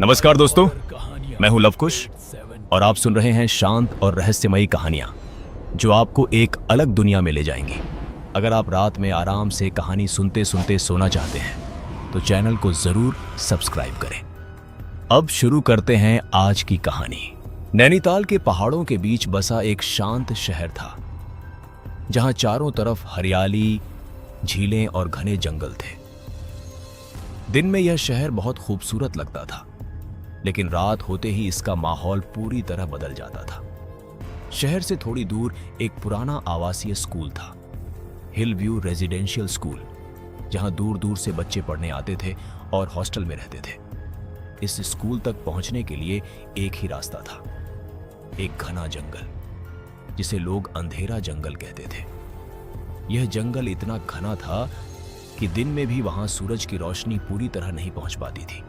नमस्कार दोस्तों, मैं हूं लवकुश और आप सुन रहे हैं शांत और रहस्यमयी कहानियां जो आपको एक अलग दुनिया में ले जाएंगी। अगर आप रात में आराम से कहानी सुनते सुनते सोना चाहते हैं तो चैनल को जरूर सब्सक्राइब करें। अब शुरू करते हैं आज की कहानी। नैनीताल के पहाड़ों के बीच बसा एक शांत शहर था जहां चारों तरफ हरियाली, झीलें और घने जंगल थे। दिन में यह शहर बहुत खूबसूरत लगता था, लेकिन रात होते ही इसका माहौल पूरी तरह बदल जाता था। शहर से थोड़ी दूर एक पुराना आवासीय स्कूल था, हिल व्यू रेजिडेंशियल स्कूल, जहां दूर दूर से बच्चे पढ़ने आते थे और हॉस्टल में रहते थे। इस स्कूल तक पहुंचने के लिए एक ही रास्ता था, एक घना जंगल जिसे लोग अंधेरा जंगल कहते थे। यह जंगल इतना घना था कि दिन में भी वहां सूरज की रोशनी पूरी तरह नहीं पहुंच पाती थी।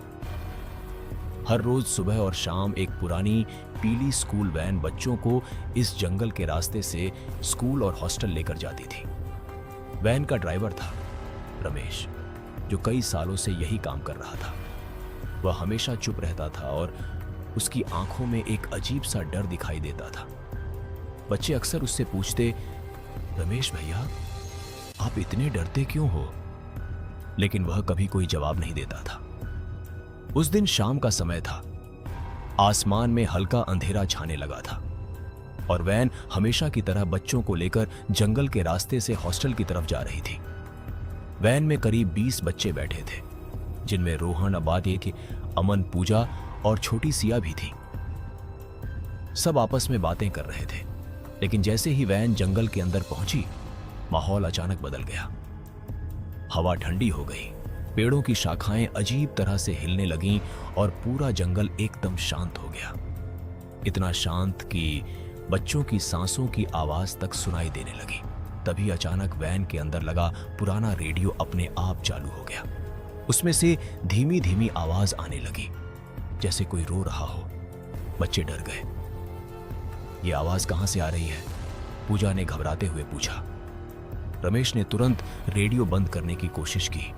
हर रोज सुबह और शाम एक पुरानी पीली स्कूल वैन बच्चों को इस जंगल के रास्ते से स्कूल और हॉस्टल लेकर जाती थी। वैन का ड्राइवर था रमेश, जो कई सालों से यही काम कर रहा था। वह हमेशा चुप रहता था और उसकी आंखों में एक अजीब सा डर दिखाई देता था। बच्चे अक्सर उससे पूछते, रमेश भैया, आप इतने डरते क्यों हो? लेकिन वह कभी कोई जवाब नहीं देता था। उस दिन शाम का समय था। आसमान में हल्का अंधेरा छाने लगा था और वैन हमेशा की तरह बच्चों को लेकर जंगल के रास्ते से हॉस्टल की तरफ जा रही थी। वैन में करीब 20 बच्चे बैठे थे, जिनमें रोहन, अबादी, अमन, पूजा और छोटी सिया भी थी। सब आपस में बातें कर रहे थे, लेकिन जैसे ही वैन जंगल के अंदर पहुंची, माहौल अचानक बदल गया। हवा ठंडी हो गई, पेड़ों की शाखाएं अजीब तरह से हिलने लगीं और पूरा जंगल एकदम शांत हो गया। इतना शांत कि बच्चों की सांसों की आवाज तक सुनाई देने लगी। तभी अचानक वैन के अंदर लगा पुराना रेडियो अपने आप चालू हो गया। उसमें से धीमी धीमी आवाज आने लगी, जैसे कोई रो रहा हो। बच्चे डर गए। ये आवाज कहां से आ रही है? पूजा ने घबराते हुए पूछा। रमेश ने तुरंत रेडियो बंद करने की कोशिश की,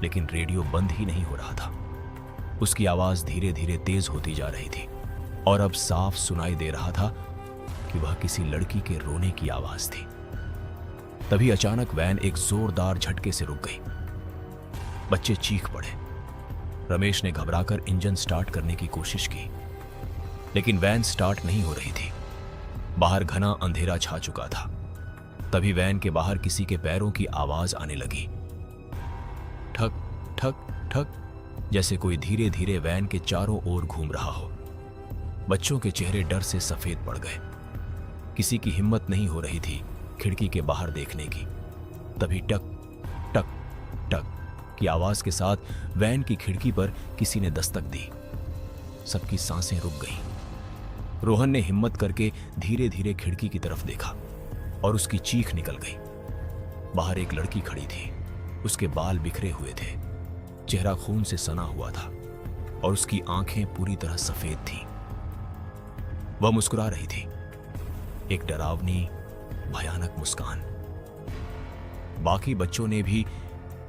लेकिन रेडियो बंद ही नहीं हो रहा था। उसकी आवाज धीरे धीरे तेज होती जा रही थी और अब साफ सुनाई दे रहा था कि वह किसी लड़की के रोने की आवाज थी। तभी अचानक वैन एक जोरदार झटके से रुक गई। बच्चे चीख पड़े। रमेश ने घबराकर इंजन स्टार्ट करने की कोशिश की, लेकिन वैन स्टार्ट नहीं हो रही थी। बाहर घना अंधेरा छा चुका था। तभी वैन के बाहर किसी के पैरों की आवाज आने लगी, ठक ठक ठक, जैसे कोई धीरे धीरे वैन के चारों ओर घूम रहा हो। बच्चों के चेहरे डर से सफेद पड़ गए। किसी की हिम्मत नहीं हो रही थी खिड़की के बाहर देखने की। तभी टक टक टक की आवाज के साथ वैन की खिड़की पर किसी ने दस्तक दी। सबकी सांसें रुक गईं। रोहन ने हिम्मत करके धीरे धीरे खिड़की की तरफ देखा और उसकी चीख निकल गई। बाहर एक लड़की खड़ी थी। उसके बाल बिखरे हुए थे, चेहरा खून से सना हुआ था और उसकी आंखें पूरी तरह सफेद थीं। वह मुस्कुरा रही थी, एक डरावनी, भयानक मुस्कान। बाकी बच्चों ने भी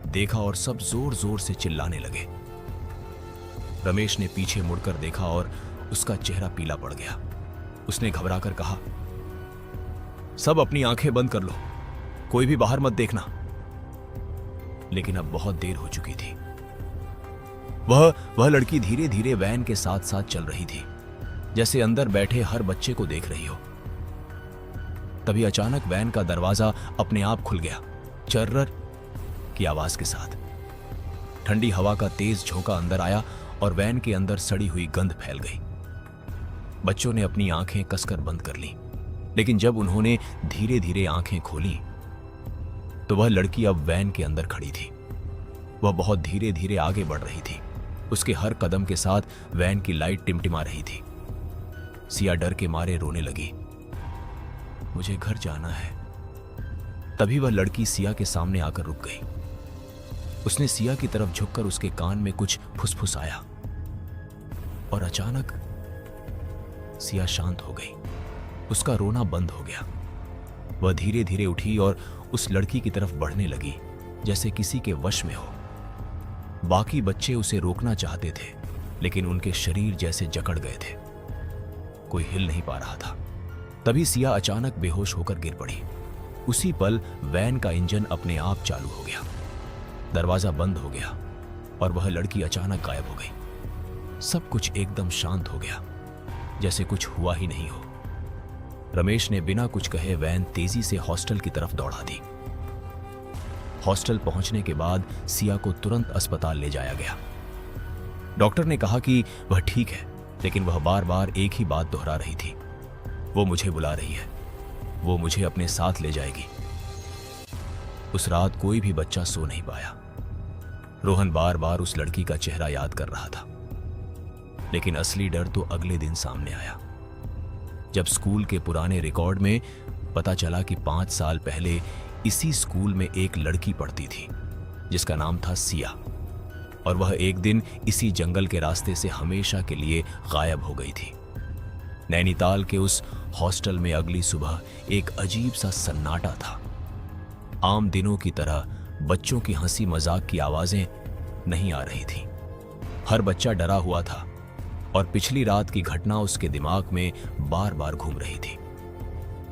देखा और सब जोर जोर से चिल्लाने लगे। रमेश ने पीछे मुड़कर देखा और उसका चेहरा पीला पड़ गया। उसने घबराकर कहा, सब अपनी आंखें बंद कर लो, कोई भी बाहर मत देखना। लेकिन अब बहुत देर हो चुकी थी। वह लड़की धीरे धीरे वैन के साथ साथ चल रही थी, जैसे अंदर बैठे हर बच्चे को देख रही हो। तभी अचानक वैन का दरवाजा अपने आप खुल गया, चर्रर की आवाज के साथ। ठंडी हवा का तेज झोंका अंदर आया और वैन के अंदर सड़ी हुई गंध फैल गई। बच्चों ने अपनी आंखें कसकर बंद कर लीं, लेकिन जब उन्होंने धीरे धीरे आंखें खोली तो वह लड़की अब वैन के अंदर खड़ी थी। वह बहुत धीरे धीरे आगे बढ़ रही थी। उसके हर कदम के साथ वैन की लाइट टिमटिमा रही थी। सिया डर के मारे रोने लगी, मुझे घर जाना है। तभी वह लड़की सिया के सामने आकर रुक गई। उसने सिया की तरफ झुककर उसके कान में कुछ फुसफुसाया और अचानक सिया शांत हो गई। उसका रोना बंद हो गया। वह धीरे धीरे उठी और उस लड़की की तरफ बढ़ने लगी, जैसे किसी के वश में हो। बाकी बच्चे उसे रोकना चाहते थे, लेकिन उनके शरीर जैसे जकड़ गए थे। कोई हिल नहीं पा रहा था। तभी सिया अचानक बेहोश होकर गिर पड़ी। उसी पल वैन का इंजन अपने आप चालू हो गया, दरवाजा बंद हो गया और वह लड़की अचानक गायब हो गई। सब कुछ एकदम शांत हो गया, जैसे कुछ हुआ ही नहीं हो। रमेश ने बिना कुछ कहे वैन तेजी से हॉस्टल की तरफ दौड़ा दी। हॉस्टल पहुंचने के बाद सिया को तुरंत अस्पताल ले जाया गया। डॉक्टर ने कहा कि वह ठीक है, लेकिन वह बार बार एक ही बात दोहरा रही थी, वो मुझे बुला रही है, वो मुझे अपने साथ ले जाएगी। उस रात कोई भी बच्चा सो नहीं पाया। रोहन बार बार उस लड़की का चेहरा याद कर रहा था, लेकिन असली डर तो अगले दिन सामने आया, जब स्कूल के पुराने रिकॉर्ड में पता चला कि 5 साल पहले इसी स्कूल में एक लड़की पढ़ती थी जिसका नाम था सिया, और वह एक दिन इसी जंगल के रास्ते से हमेशा के लिए गायब हो गई थी। नैनीताल के उस हॉस्टल में अगली सुबह एक अजीब सा सन्नाटा था। आम दिनों की तरह बच्चों की हंसी मजाक की आवाजें नहीं आ रही थीं। हर बच्चा डरा हुआ था और पिछली रात की घटना उसके दिमाग में बार बार घूम रही थी।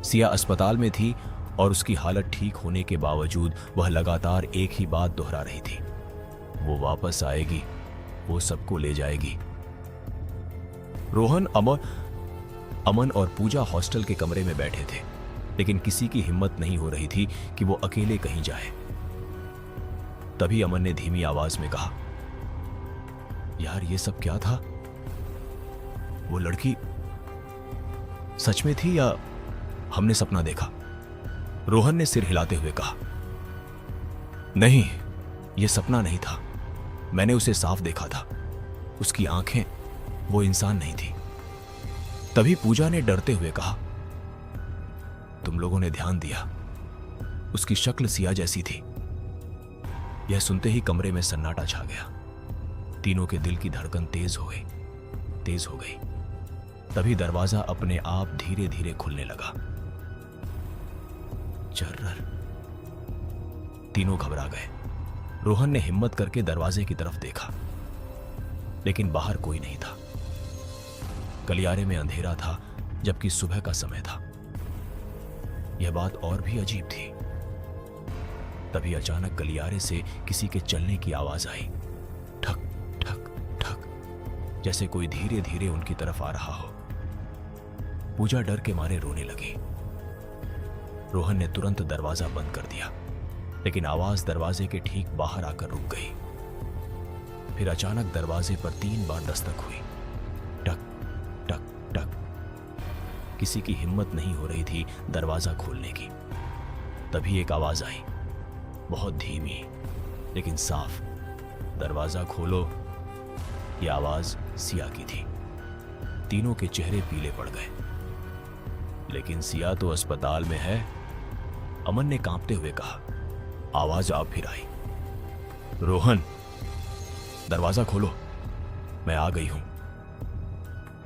सिया अस्पताल में थी और उसकी हालत ठीक होने के बावजूद वह लगातार एक ही बात दोहरा रही थी, वो वापस आएगी, वो सबको ले जाएगी। रोहन, अमन और पूजा हॉस्टल के कमरे में बैठे थे, लेकिन किसी की हिम्मत नहीं हो रही थी कि वो अकेले कहीं जाए। तभी अमन ने धीमी आवाज में कहा, यार ये सब क्या था? वो लड़की सच में थी या हमने सपना देखा? रोहन ने सिर हिलाते हुए कहा, नहीं, यह सपना नहीं था, मैंने उसे साफ देखा था, उसकी आंखें, वो इंसान नहीं थी। तभी पूजा ने डरते हुए कहा, तुम लोगों ने ध्यान दिया, उसकी शक्ल सिया जैसी थी। यह सुनते ही कमरे में सन्नाटा छा गया। तीनों के दिल की धड़कन तेज हो गई। तभी दरवाजा अपने आप धीरे धीरे खुलने लगा। जर्रर। तीनों घबरा गए। रोहन ने हिम्मत करके दरवाजे की तरफ देखा, लेकिन बाहर कोई नहीं था। गलियारे में अंधेरा था, जबकि सुबह का समय था। यह बात और भी अजीब थी। तभी अचानक गलियारे से किसी के चलने की आवाज आई, ठक ठक ठक, जैसे कोई धीरे धीरे उनकी तरफ आ रहा हो। पूजा डर के मारे रोने लगी। रोहन ने तुरंत दरवाजा बंद कर दिया, लेकिन आवाज दरवाजे के ठीक बाहर आकर रुक गई। फिर अचानक दरवाजे पर 3 बार दस्तक हुई, टक टक टक। किसी की हिम्मत नहीं हो रही थी दरवाजा खोलने की। तभी एक आवाज आई, बहुत धीमी लेकिन साफ, दरवाजा खोलो। यह आवाज सिया की थी। तीनों के चेहरे पीले पड़ गए। लेकिन सिया तो अस्पताल में है, अमन ने कांपते हुए कहा। आवाज आप फिर आई, रोहन दरवाजा खोलो, मैं आ गई हूं।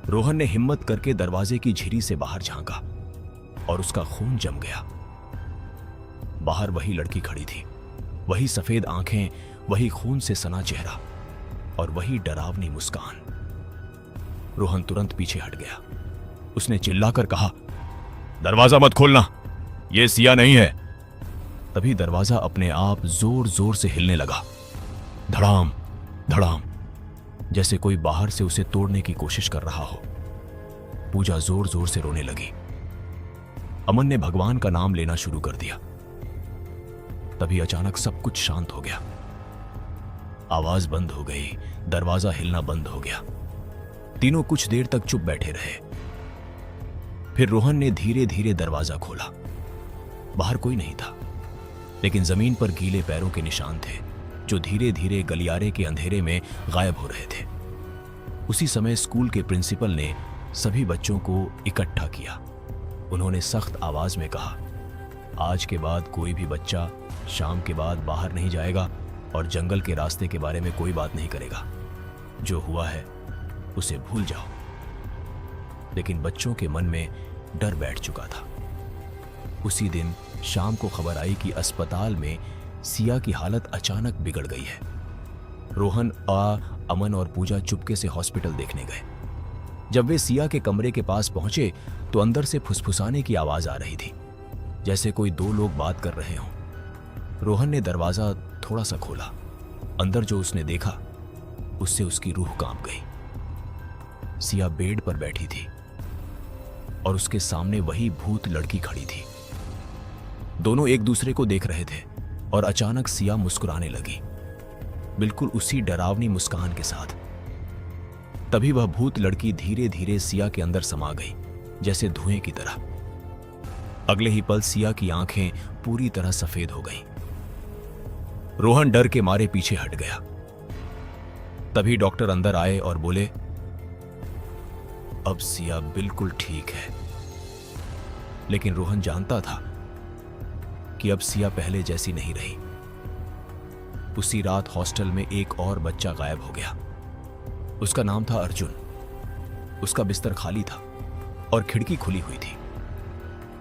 रोहन ने हिम्मत करके दरवाजे की झिरी से बाहर झांका और उसका खून जम गया। बाहर वही लड़की खड़ी थी, वही सफेद आंखें, वही खून से सना चेहरा और वही डरावनी मुस्कान। रोहन तुरंत पीछे हट गया। उसने चिल्लाकर कहा, दरवाजा मत खोलना, यह सिया नहीं है। तभी दरवाजा अपने आप जोर जोर से हिलने लगा, धड़ाम धड़ाम, जैसे कोई बाहर से उसे तोड़ने की कोशिश कर रहा हो। पूजा जोर जोर से रोने लगी। अमन ने भगवान का नाम लेना शुरू कर दिया। तभी अचानक सब कुछ शांत हो गया। आवाज बंद हो गई, दरवाजा हिलना बंद हो गया। तीनों कुछ देर तक चुप बैठे रहे। फिर रोहन ने धीरे धीरे दरवाजा खोला। बाहर कोई नहीं था, लेकिन जमीन पर गीले पैरों के निशान थे, जो धीरे धीरे गलियारे के अंधेरे में गायब हो रहे थे। उसी समय स्कूल के प्रिंसिपल ने सभी बच्चों को इकट्ठा किया। उन्होंने सख्त आवाज में कहा, आज के बाद कोई भी बच्चा शाम के बाद बाहर नहीं जाएगा और जंगल के रास्ते के बारे में कोई बात नहीं करेगा। जो हुआ है उसे भूल जाओ। लेकिन बच्चों के मन में डर बैठ चुका था। उसी दिन शाम को खबर आई कि अस्पताल में सिया की हालत अचानक बिगड़ गई है। रोहन अमन और पूजा चुपके से हॉस्पिटल देखने गए। जब वे सिया के कमरे के पास पहुंचे तो अंदर से फुसफुसाने की आवाज आ रही थी, जैसे कोई दो लोग बात कर रहे हों। रोहन ने दरवाजा थोड़ा सा खोला। अंदर जो उसने देखा उससे उसकी रूह कांप गई। सिया बेड पर बैठी थी और उसके सामने वही भूत लड़की खड़ी थी। दोनों एक दूसरे को देख रहे थे और अचानक सिया मुस्कुराने लगी, बिल्कुल उसी डरावनी मुस्कान के साथ। तभी वह भूत लड़की धीरे धीरे सिया के अंदर समा गई, जैसे धुएं की तरह। अगले ही पल सिया की आंखें पूरी तरह सफेद हो गईं। रोहन डर के मारे पीछे हट गया। तभी डॉक्टर अंदर आए और बोले, अब सिया बिल्कुल ठीक है। लेकिन रोहन जानता था कि अब सिया पहले जैसी नहीं रही। उसी रात हॉस्टल में एक और बच्चा गायब हो गया। उसका नाम था अर्जुन। उसका बिस्तर खाली था और खिड़की खुली हुई थी।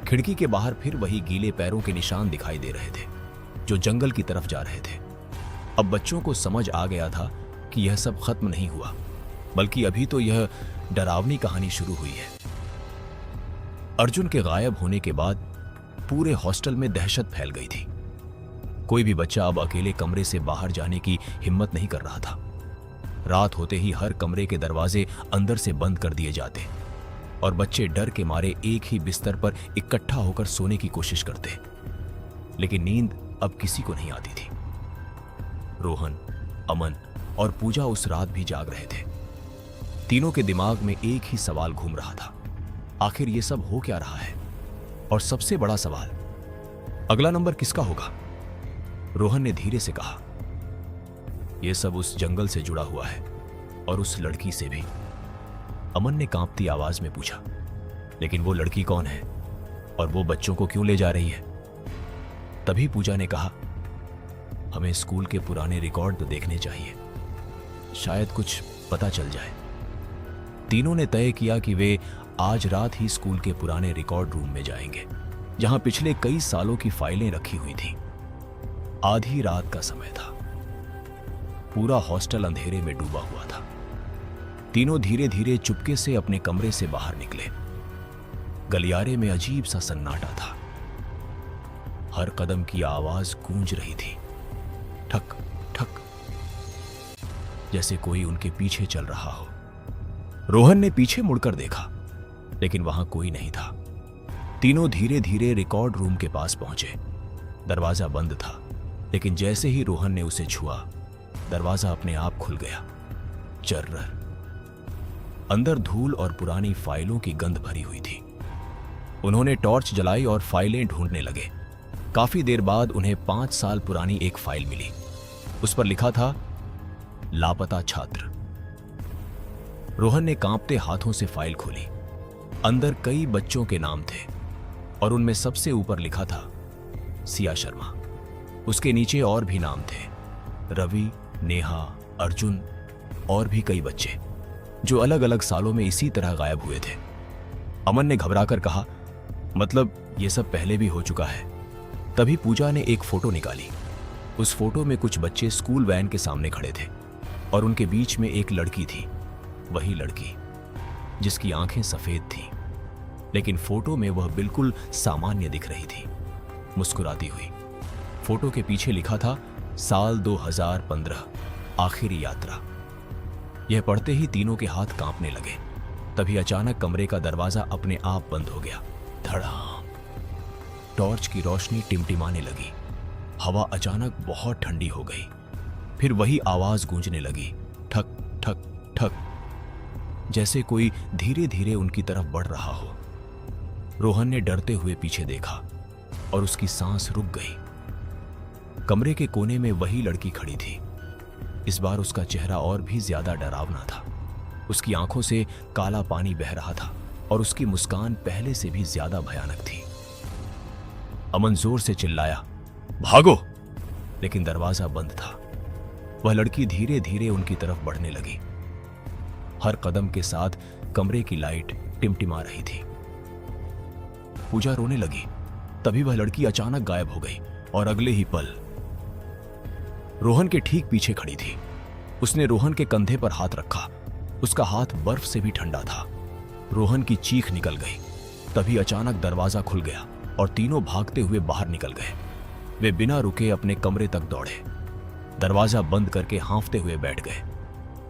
खिड़की के बाहर फिर वही गीले पैरों के निशान दिखाई दे रहे थे जो जंगल की तरफ जा रहे थे। अब बच्चों को समझ आ गया था कि यह सब खत्म नहीं हुआ, बल्कि अभी तो यह डरावनी कहानी शुरू हुई है। अर्जुन के गायब होने के बाद पूरे हॉस्टल में दहशत फैल गई थी। कोई भी बच्चा अब अकेले कमरे से बाहर जाने की हिम्मत नहीं कर रहा था। रात होते ही हर कमरे के दरवाजे अंदर से बंद कर दिए जाते और बच्चे डर के मारे एक ही बिस्तर पर इकट्ठा होकर सोने की कोशिश करते। लेकिन नींद अब किसी को नहीं आती थी। रोहन, अमन और पूजा उस रात भी जाग रहे थे। तीनों के दिमाग में एक ही सवाल घूम रहा था, आखिर ये सब हो क्या रहा है? और सबसे बड़ा सवाल, अगला नंबर किसका होगा? रोहन ने धीरे से कहा, यह सब उस जंगल से जुड़ा हुआ है और उस लड़की से भी। अमन ने कांपती आवाज में पूछा, लेकिन वो लड़की कौन है और वो बच्चों को क्यों ले जा रही है? तभी पूजा ने कहा, हमें स्कूल के पुराने रिकॉर्ड तो देखने चाहिए, शायद कुछ पता चल जाए। तीनों ने तय किया कि वे आज रात ही स्कूल के पुराने रिकॉर्ड रूम में जाएंगे, जहां पिछले कई सालों की फाइलें रखी हुई थीं। आधी रात का समय था। पूरा हॉस्टल अंधेरे में डूबा हुआ था। तीनों धीरे धीरे चुपके से अपने कमरे से बाहर निकले। गलियारे में अजीब सा सन्नाटा था। हर कदम की आवाज गूंज रही थी, ठक ठक, जैसे कोई उनके पीछे चल रहा हो। रोहन ने पीछे मुड़कर देखा, लेकिन वहां कोई नहीं था। तीनों धीरे धीरे रिकॉर्ड रूम के पास पहुंचे। दरवाजा बंद था, लेकिन जैसे ही रोहन ने उसे छुआ, दरवाजा अपने आप खुल गया। चर्रर। अंदर धूल और पुरानी फाइलों की गंध भरी हुई थी। उन्होंने टॉर्च जलाई और फाइलें ढूंढने लगे। काफी देर बाद उन्हें 5 साल पुरानी एक फाइल मिली। उस पर लिखा था, लापता छात्र। रोहन ने कांपते हाथों से फाइल खोली। अंदर कई बच्चों के नाम थे और उनमें सबसे ऊपर लिखा था, सिया शर्मा। उसके नीचे और भी नाम थे, रवि, नेहा, अर्जुन और भी कई बच्चे जो अलग अलग सालों में इसी तरह गायब हुए थे। अमन ने घबराकर कहा, मतलब ये सब पहले भी हो चुका है। तभी पूजा ने एक फोटो निकाली। उस फोटो में कुछ बच्चे स्कूल वैन के सामने खड़े थे और उनके बीच में एक लड़की थी, वही लड़की जिसकी आंखें सफेद थीं, लेकिन फोटो में वह बिल्कुल सामान्य दिख रही थी, मुस्कुराती हुई। फोटो के पीछे लिखा था, साल 2015, आखिरी यात्रा। यह पढ़ते ही तीनों के हाथ कांपने लगे। तभी अचानक कमरे का दरवाजा अपने आप बंद हो गया। धड़ाम। टॉर्च की रोशनी टिमटिमाने लगी। हवा अचानक बहुत ठंडी हो गई। फिर वही आवाज गूंजने लगी, ठक ठक ठक, जैसे कोई धीरे धीरे उनकी तरफ बढ़ रहा हो। रोहन ने डरते हुए पीछे देखा और उसकी सांस रुक गई। कमरे के कोने में वही लड़की खड़ी थी। इस बार उसका चेहरा और भी ज्यादा डरावना था। उसकी आंखों से काला पानी बह रहा था और उसकी मुस्कान पहले से भी ज्यादा भयानक थी। अमन जोर से चिल्लाया, भागो! लेकिन दरवाजा बंद था। वह लड़की धीरे धीरे उनकी तरफ बढ़ने लगी। हर कदम के साथ कमरे की लाइट टिमटिमा रही थी। पूजा रोने लगी। तभी वह लड़की अचानक गायब हो गई और अगले ही पल रोहन के ठीक पीछे खड़ी थी। उसने रोहन के कंधे पर हाथ रखा। उसका हाथ बर्फ से भी ठंडा था। रोहन की चीख निकल गई। तभी अचानक दरवाजा खुल गया और तीनों भागते हुए बाहर निकल गए। वे बिना रुके अपने कमरे तक दौड़े। दरवाजा बंद करके हांफते हुए बैठ गए।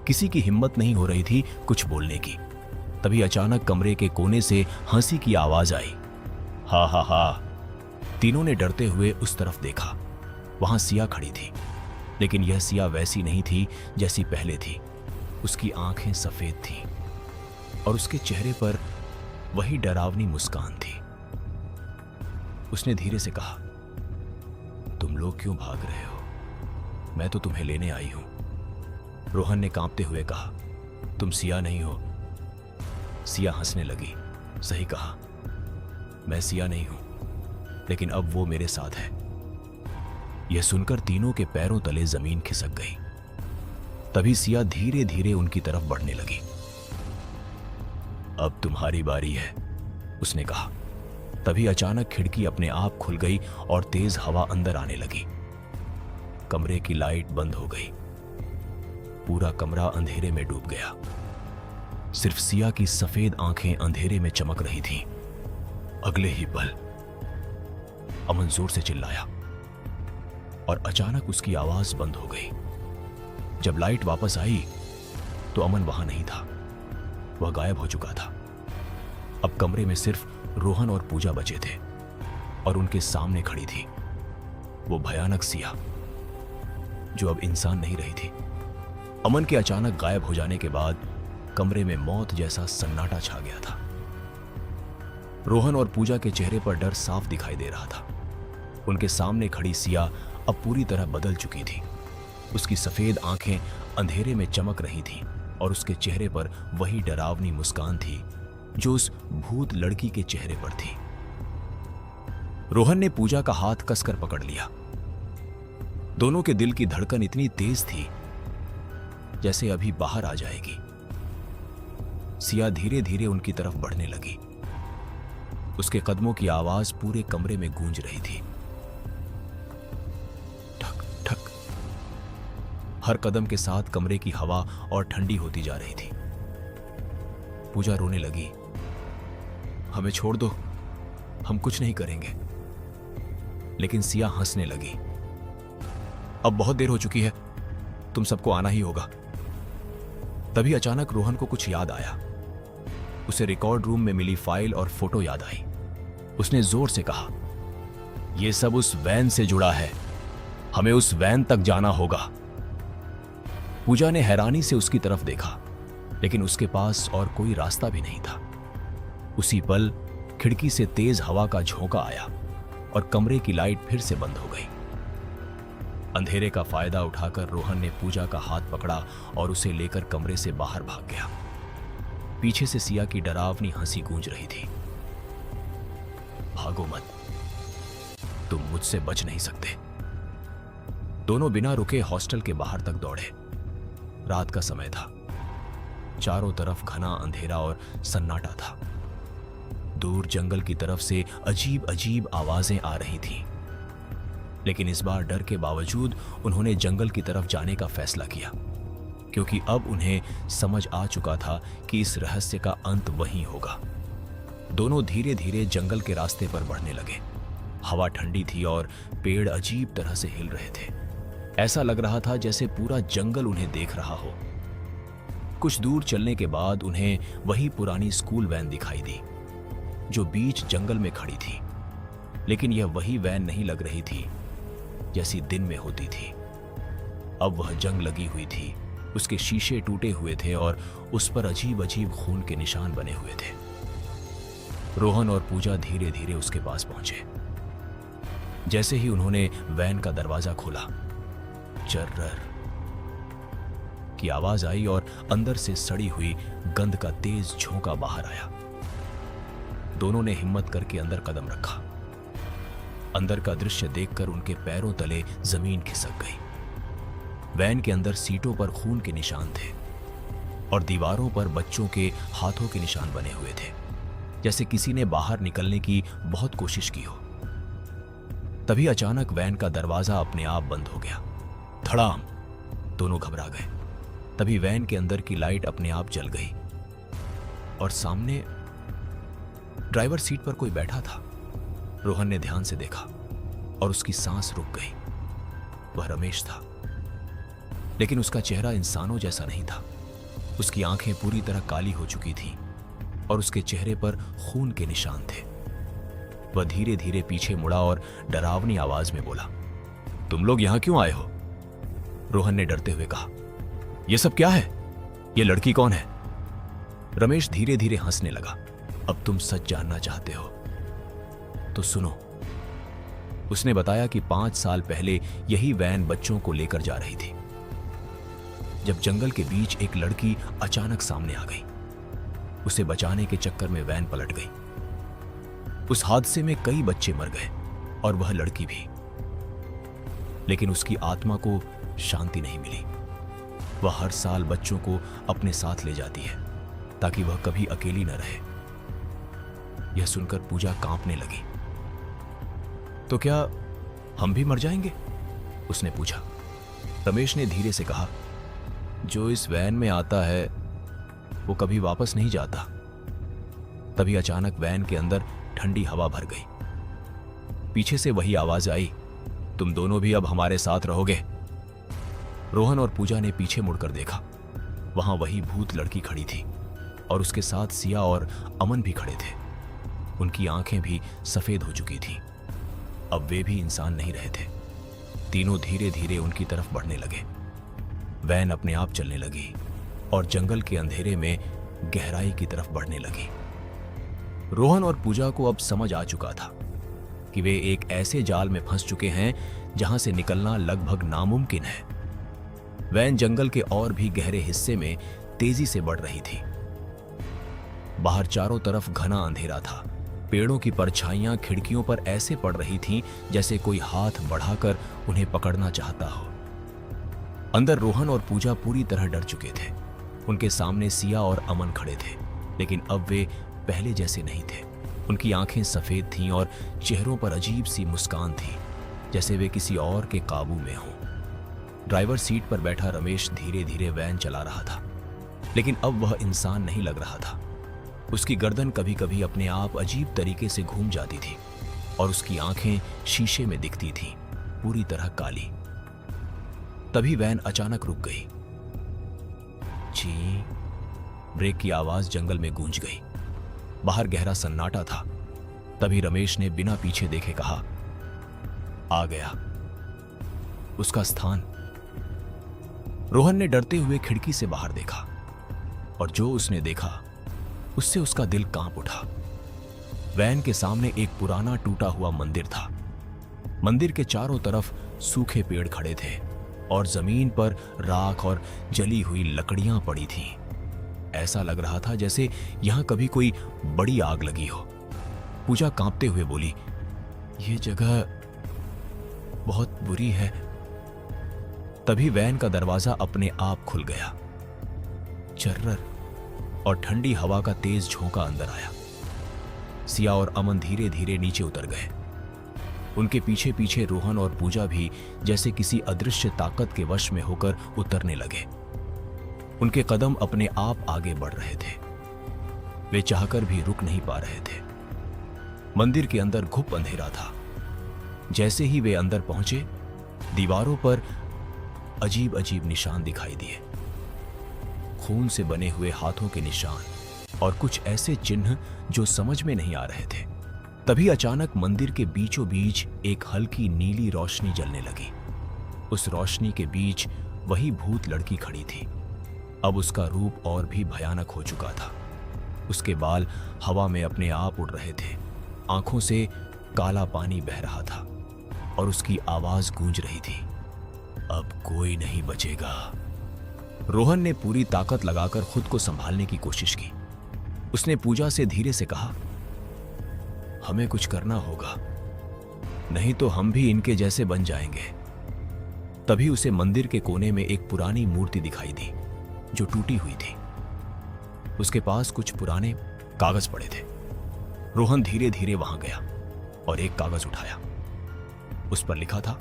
किसी की हिम्मत नहीं हो रही थी कुछ बोलने की। तभी अचानक कमरे के कोने से हंसी की आवाज आई। हा हा हा। तीनों ने डरते हुए उस तरफ देखा। वहां सिया खड़ी थी, लेकिन यह सिया वैसी नहीं थी जैसी पहले थी। उसकी आंखें सफेद थीं और उसके चेहरे पर वही डरावनी मुस्कान थी। उसने धीरे से कहा, तुम लोग क्यों भाग रहे हो? मैं तो तुम्हें लेने आई हूं। रोहन ने कांपते हुए कहा, तुम सिया नहीं हो। सिया हंसने लगी। सही कहा, मैं सिया नहीं हूं, लेकिन अब वो मेरे साथ है। यह सुनकर तीनों के पैरों तले जमीन खिसक गई। तभी सिया धीरे धीरे उनकी तरफ बढ़ने लगी। अब तुम्हारी बारी है, उसने कहा। तभी अचानक खिड़की अपने आप खुल गई और तेज हवा अंदर आने लगी। कमरे की लाइट बंद हो गई। पूरा कमरा अंधेरे में डूब गया। सिर्फ सिया की सफेद आंखें अंधेरे में चमक रही थीं। अगले ही पल अमन जोर से चिल्लाया और अचानक उसकी आवाज बंद हो गई। जब लाइट वापस आई तो अमन वहां नहीं था। वह गायब हो चुका था। अब कमरे में सिर्फ रोहन और पूजा बचे थे और उनके सामने खड़ी थी वो भयानक सिया, जो अब इंसान नहीं रही थी। अमन के अचानक गायब हो जाने के बाद कमरे में मौत जैसा सन्नाटा छा गया था। रोहन और पूजा के चेहरे पर डर साफ दिखाई दे रहा था। उनके सामने खड़ी सिया अब पूरी तरह बदल चुकी थी। उसकी सफेद आंखें अंधेरे में चमक रही थीं और उसके चेहरे पर वही डरावनी मुस्कान थी जो उस भूत लड़की के चेहरे पर थी। रोहन ने पूजा का हाथ कसकर पकड़ लिया। दोनों के दिल की धड़कन इतनी तेज थी जैसे अभी बाहर आ जाएगी। सिया धीरे धीरे उनकी तरफ बढ़ने लगी। उसके कदमों की आवाज पूरे कमरे में गूंज रही थी। ठक ठक। हर कदम के साथ कमरे की हवा और ठंडी होती जा रही थी। पूजा रोने लगी। हमें छोड़ दो, हम कुछ नहीं करेंगे। लेकिन सिया हंसने लगी। अब बहुत देर हो चुकी है, तुम सबको आना ही होगा। तभी अचानक रोहन को कुछ याद आया। उसे रिकॉर्ड रूम में मिली फाइल और फोटो याद आई। उसने जोर से कहा, यह सब उस वैन से जुड़ा है, हमें उस वैन तक जाना होगा। पूजा ने हैरानी से उसकी तरफ देखा, लेकिन उसके पास और कोई रास्ता भी नहीं था। उसी पल खिड़की से तेज हवा का झोंका आया और कमरे की लाइट फिर से बंद हो गई। अंधेरे का फायदा उठाकर रोहन ने पूजा का हाथ पकड़ा और उसे लेकर कमरे से बाहर भाग गया। पीछे से सिया की डरावनी हंसी गूंज रही थी। भागो मत, तुम मुझसे बच नहीं सकते। दोनों बिना रुके हॉस्टल के बाहर तक दौड़े। रात का समय था। चारों तरफ घना अंधेरा और सन्नाटा था। दूर जंगल की तरफ से अजीब अजीब आवाजें आ रही थीं। लेकिन इस बार डर के बावजूद उन्होंने जंगल की तरफ जाने का फैसला किया, क्योंकि अब उन्हें समझ आ चुका था कि इस रहस्य का अंत वहीं होगा। दोनों धीरे धीरे जंगल के रास्ते पर बढ़ने लगे। हवा ठंडी थी और पेड़ अजीब तरह से हिल रहे थे। ऐसा लग रहा था जैसे पूरा जंगल उन्हें देख रहा हो। कुछ दूर चलने के बाद उन्हें वही पुरानी स्कूल वैन दिखाई दी जो बीच जंगल में खड़ी थी। लेकिन यह वही वैन नहीं लग रही थी जैसी दिन में होती थी। अब वह जंग लगी हुई थी। उसके शीशे टूटे हुए थे और उस पर अजीब अजीब खून के निशान बने हुए थे। रोहन और पूजा धीरे धीरे उसके पास पहुंचे। जैसे ही उन्होंने वैन का दरवाजा खोला, चर्रर की आवाज आई और अंदर से सड़ी हुई गंध का तेज झोंका बाहर आया। दोनों ने हिम्मत करके अंदर कदम रखा। अंदर का दृश्य देखकर उनके पैरों तले जमीन खिसक गई। वैन के अंदर सीटों पर खून के निशान थे और दीवारों पर बच्चों के हाथों के निशान बने हुए थे, जैसे किसी ने बाहर निकलने की बहुत कोशिश की हो। तभी अचानक वैन का दरवाजा अपने आप बंद हो गया। धड़ाम! दोनों घबरा गए। तभी वैन के अंदर की लाइट अपने आप जल गई और सामने ड्राइवर सीट पर कोई बैठा था। रोहन ने ध्यान से देखा और उसकी सांस रुक गई। वह रमेश था, लेकिन उसका चेहरा इंसानों जैसा नहीं था। उसकी आंखें पूरी तरह काली हो चुकी थीं और उसके चेहरे पर खून के निशान थे। वह धीरे धीरे पीछे मुड़ा और डरावनी आवाज में बोला, तुम लोग यहां क्यों आए हो? रोहन ने डरते हुए कहा, यह सब क्या है? यह लड़की कौन है? रमेश धीरे धीरे हंसने लगा। अब तुम सच जानना चाहते हो तो सुनो। उसने बताया कि 5 साल पहले यही वैन बच्चों को लेकर जा रही थी, जब जंगल के बीच एक लड़की अचानक सामने आ गई। उसे बचाने के चक्कर में वैन पलट गई। उस हादसे में कई बच्चे मर गए और वह लड़की भी, लेकिन उसकी आत्मा को शांति नहीं मिली। वह हर साल बच्चों को अपने साथ ले जाती है ताकि वह कभी अकेली न रहे। यह सुनकर पूजा कांपने लगी। तो क्या हम भी मर जाएंगे? उसने पूछा। रमेश ने धीरे से कहा, जो इस वैन में आता है वो कभी वापस नहीं जाता। तभी अचानक वैन के अंदर ठंडी हवा भर गई। पीछे से वही आवाज आई, तुम दोनों भी अब हमारे साथ रहोगे। रोहन और पूजा ने पीछे मुड़कर देखा। वहां वही भूत लड़की खड़ी थी और उसके साथ सिया और अमन भी खड़े थे। उनकी आंखें भी सफेद हो चुकी थीं। अब वे भी इंसान नहीं रहे थे। तीनों धीरे धीरे उनकी तरफ बढ़ने लगे। वैन अपने आप चलने लगी और जंगल के अंधेरे में गहराई की तरफ बढ़ने लगी। रोहन और पूजा को अब समझ आ चुका था कि वे एक ऐसे जाल में फंस चुके हैं जहां से निकलना लगभग नामुमकिन है। वैन जंगल के और भी गहरे हिस्से में तेजी से बढ़ रही थी। बाहर चारों तरफ घना अंधेरा था। पेड़ों की परछाइयां खिड़कियों पर ऐसे पड़ रही थीं जैसे कोई हाथ बढ़ाकर उन्हें पकड़ना चाहता हो। अंदर रोहन और पूजा पूरी तरह डर चुके थे। उनके सामने सिया और अमन खड़े थे, लेकिन अब वे पहले जैसे नहीं थे। उनकी आंखें सफेद थीं और चेहरों पर अजीब सी मुस्कान थी, जैसे वे किसी और के काबू में हों। ड्राइवर सीट पर बैठा रमेश धीरे धीरे वैन चला रहा था, लेकिन अब वह इंसान नहीं लग रहा था। उसकी गर्दन कभी कभी अपने आप अजीब तरीके से घूम जाती थी और उसकी आंखें शीशे में दिखती थीं, पूरी तरह काली। तभी वैन अचानक रुक गई। ची, ब्रेक की आवाज जंगल में गूंज गई। बाहर गहरा सन्नाटा था। तभी रमेश ने बिना पीछे देखे कहा, आ गया उसका स्थान। रोहन ने डरते हुए खिड़की से बाहर देखा और जो उसने देखा उससे उसका दिल कांप उठा। वैन के सामने एक पुराना टूटा हुआ मंदिर था। मंदिर के चारों तरफ सूखे पेड़ खड़े थे और जमीन पर राख और जली हुई लकड़ियां पड़ी थीं। ऐसा लग रहा था जैसे यहां कभी कोई बड़ी आग लगी हो। पूजा कांपते हुए बोली, यह जगह बहुत बुरी है। तभी वैन का दरवाजा अपने आप खुल गया। चर्रर और ठंडी हवा का तेज झोंका अंदर आया। सिया और अमन धीरे धीरे नीचे उतर गए। उनके पीछे पीछे रोहन और पूजा भी जैसे किसी अदृश्य ताकत के वश में होकर उतरने लगे। उनके कदम अपने आप आगे बढ़ रहे थे। वे चाहकर भी रुक नहीं पा रहे थे। मंदिर के अंदर घुप अंधेरा था। जैसे ही वे अंदर पहुंचे, दीवारों पर अजीब अजीब निशान दिखाई दिए। खून से बने हुए हाथों के निशान और कुछ ऐसे चिन्ह जो समझ में नहीं आ रहे थे। तभी अचानक मंदिर के बीचों बीच एक हल्की नीली रोशनी जलने लगी। उस रोशनी के बीच वही भूत लड़की खड़ी थी। अब उसका रूप और भी भयानक हो चुका था। उसके बाल हवा में अपने आप उड़ रहे थे। आंखों से काला पानी बह रहा था और उसकी आवाज गूंज रही थी, अब कोई नहीं बचेगा। रोहन ने पूरी ताकत लगाकर खुद को संभालने की कोशिश की। उसने पूजा से धीरे से कहा, हमें कुछ करना होगा, नहीं तो हम भी इनके जैसे बन जाएंगे। तभी उसे मंदिर के कोने में एक पुरानी मूर्ति दिखाई दी जो टूटी हुई थी। उसके पास कुछ पुराने कागज पड़े थे। रोहन धीरे धीरे वहां गया और एक कागज उठाया। उस पर लिखा था,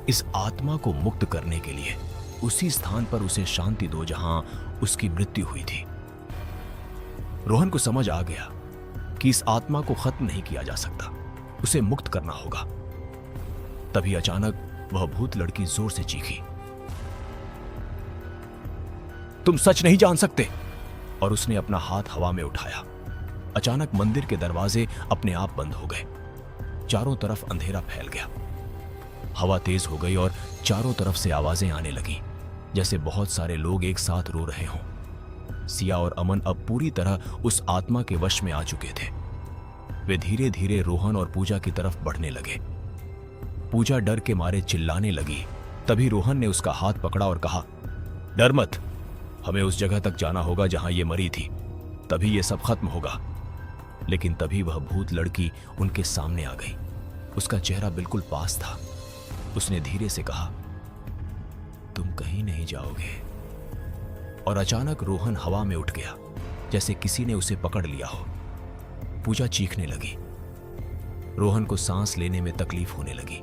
इस आत्मा को मुक्त करने के लिए उसी स्थान पर उसे शांति दो जहां उसकी मृत्यु हुई थी। रोहन को समझ आ गया कि इस आत्मा को खत्म नहीं किया जा सकता, उसे मुक्त करना होगा। तभी अचानक वह भूत लड़की जोर से चीखी, तुम सच नहीं जान सकते। और उसने अपना हाथ हवा में उठाया। अचानक मंदिर के दरवाजे अपने आप बंद हो गए। चारों तरफ अंधेरा फैल गया। हवा तेज हो गई और चारों तरफ से आवाजें आने लगीं, जैसे बहुत सारे लोग एक साथ रो रहे हों। सिया और अमन अब पूरी तरह उस आत्मा के वश में आ चुके थे। वे धीरे धीरे रोहन और पूजा की तरफ बढ़ने लगे। पूजा डर के मारे चिल्लाने लगी। तभी रोहन ने उसका हाथ पकड़ा और कहा, डर मत, हमें उस जगह तक जाना होगा जहां ये मरी थी, तभी ये सब खत्म होगा। लेकिन तभी वह भूत लड़की उनके सामने आ गई। उसका चेहरा बिल्कुल पास था। उसने धीरे से कहा, तुम कहीं नहीं जाओगे। और अचानक रोहन हवा में उठ गया, जैसे किसी ने उसे पकड़ लिया हो। पूजा चीखने लगी। रोहन को सांस लेने में तकलीफ होने लगी।